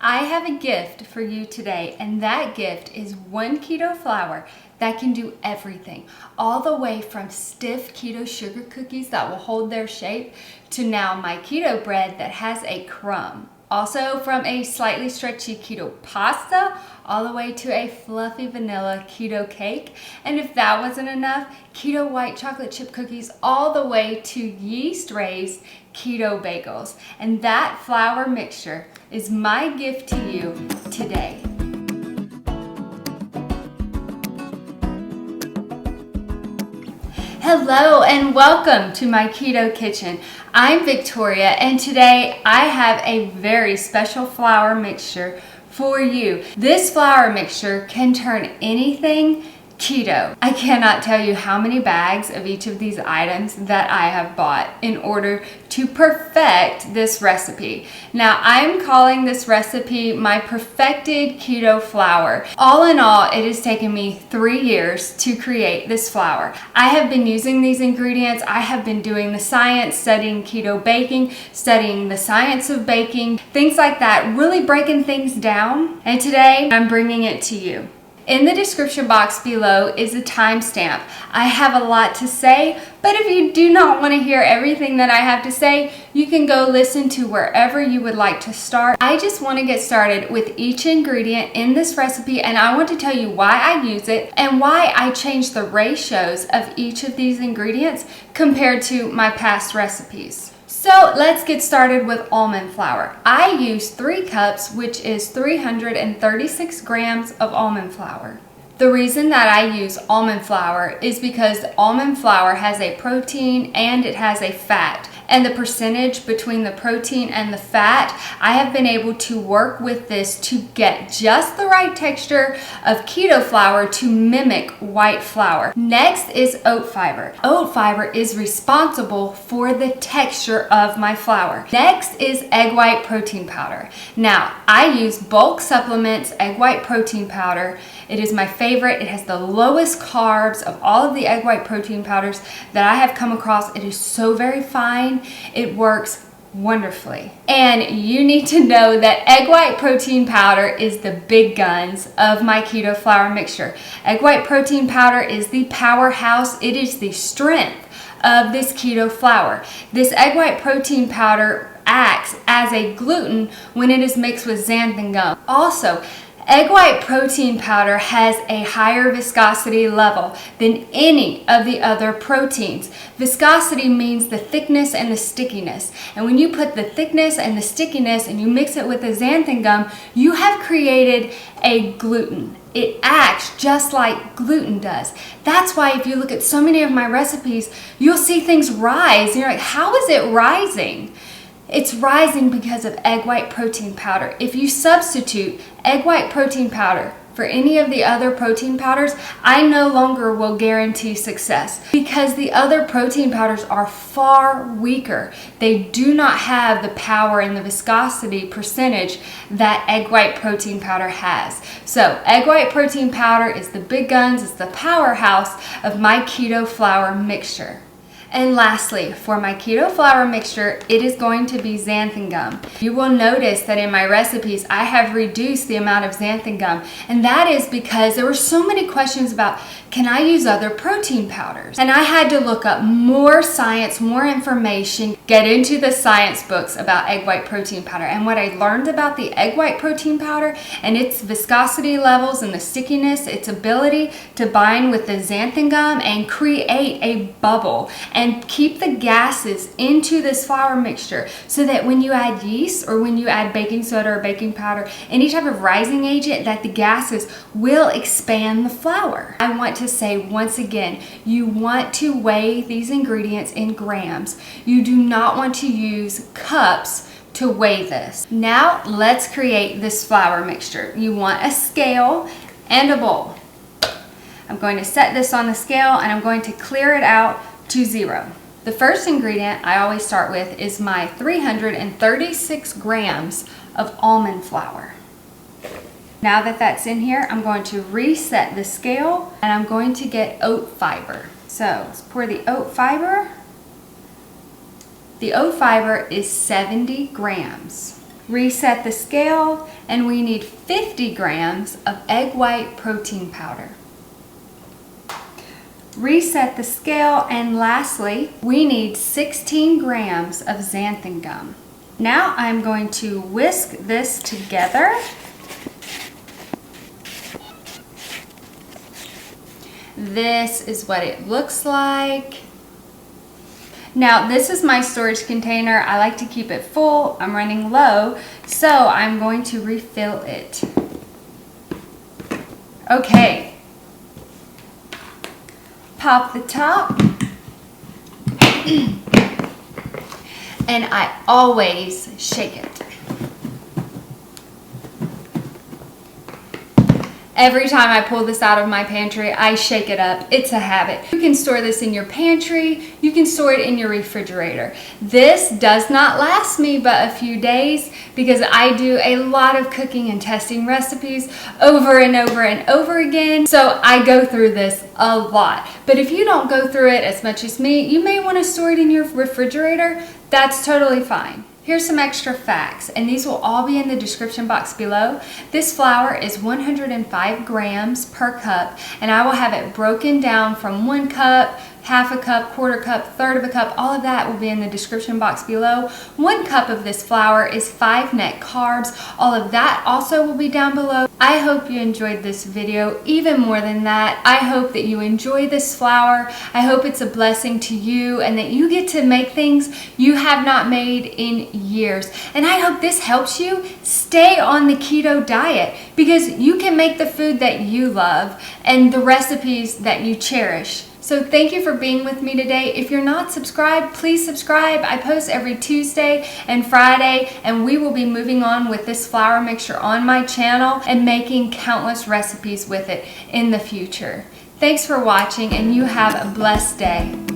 I have a gift for you today, and that gift is one keto flour that can do everything, all the way from stiff keto sugar cookies that will hold their shape to now my keto bread that has a crumb. Also from a slightly stretchy keto pasta all the way to a fluffy vanilla keto cake. And if that wasn't enough, keto white chocolate chip cookies all the way to yeast-raised keto bagels. And that flour mixture is my gift to you today. Hello and welcome to my keto kitchen. I'm Victoria, and today I have a very special flour mixture for you. This flour mixture can turn anything keto. I cannot tell you how many bags of each of these items that I have bought in order to perfect this recipe. Now, I'm calling this recipe my perfected keto flour. All in all, it has taken me 3 years to create this flour. I have been using these ingredients. I have been doing the science, studying keto baking, studying the science of baking, things like that, really breaking things down. And today, I'm bringing it to you. In the description box below is a timestamp. I have a lot to say, but if you do not want to hear everything that I have to say, you can go listen to wherever you would like to start. I just want to get started with each ingredient in this recipe, and I want to tell you why I use it and why I change the ratios of each of these ingredients compared to my past recipes. So let's get started with almond flour. I use 3 cups, which is 336 grams of almond flour. The reason that I use almond flour is because almond flour has a protein and it has a fat. And the percentage between the protein and the fat, I have been able to work with this to get just the right texture of keto flour to mimic white flour. Next is oat fiber. Oat fiber is responsible for the texture of my flour. Next is egg white protein powder. Now, I use Bulk Supplements egg white protein powder. It is my favorite. It has the lowest carbs of all of the egg white protein powders that I have come across. It is so very fine. It works wonderfully. And you need to know that egg white protein powder is the big guns of my keto flour mixture. Egg white protein powder is the powerhouse. It is the strength of this keto flour. This egg white protein powder acts as a gluten when it is mixed with xanthan gum. Also, egg white protein powder has a higher viscosity level than any of the other proteins. Viscosity means the thickness and the stickiness. And when you put the thickness and the stickiness and you mix it with the xanthan gum, you have created a gluten. It acts just like gluten does. That's why if you look at so many of my recipes, you'll see things rise. And you're like, how is it rising? It's rising because of egg white protein powder. If you substitute egg white protein powder for any of the other protein powders, I no longer will guarantee success because the other protein powders are far weaker. They do not have the power and the viscosity percentage that egg white protein powder has. So egg white protein powder is the big guns, it's the powerhouse of my keto flour mixture. And lastly, for my keto flour mixture, it is going to be xanthan gum. You will notice that in my recipes, I have reduced the amount of xanthan gum. And that is because there were so many questions about, can I use other protein powders? And I had to look up more science, more information, get into the science books about egg white protein powder. And what I learned about the egg white protein powder and its viscosity levels and the stickiness, its ability to bind with the xanthan gum and create a bubble and keep the gases into this flour mixture so that when you add yeast or when you add baking soda or baking powder, any type of rising agent, that the gases will expand the flour. I want to say once again, you want to weigh these ingredients in grams. You do not want to use cups to weigh this. Now let's create this flour mixture. You want a scale and a bowl. I'm going to set this on the scale and I'm going to clear it out to 0. The first ingredient I always start with is my 336 grams of almond flour. Now that that's in here, I'm going to reset the scale and I'm going to get oat fiber. So let's pour the oat fiber. The oat fiber is 70 grams. Reset the scale, and we need 50 grams of egg white protein powder. Reset the scale, and lastly, we need 16 grams of xanthan gum. Now I'm going to whisk this together. This is what it looks like. Now this is my storage container. I like to keep it full. I'm running low, so I'm going to refill it. Okay. Pop the top. And I always shake it. Every time I pull this out of my pantry, I shake it up. It's a habit. You can store this in your pantry. You can store it in your refrigerator. This does not last me but a few days because I do a lot of cooking and testing recipes over and over and over again. So I go through this a lot. But if you don't go through it as much as me, you may want to store it in your refrigerator. That's totally fine. Here's some extra facts, and these will all be in the description box below. This flour is 105 grams per cup, and I will have it broken down from 1 cup, half a cup, quarter cup, third of a cup. All of that will be in the description box below. 1 cup of this flour is 5 net carbs. All of that also will be down below. I hope you enjoyed this video. Even more than that, I hope that you enjoy this flour. I hope it's a blessing to you and that you get to make things you have not made in years. And I hope this helps you stay on the keto diet because you can make the food that you love and the recipes that you cherish. So thank you for being with me today. If you're not subscribed, please subscribe. I post every Tuesday and Friday, and we will be moving on with this flour mixture on my channel and making countless recipes with it in the future. Thanks for watching, and you have a blessed day.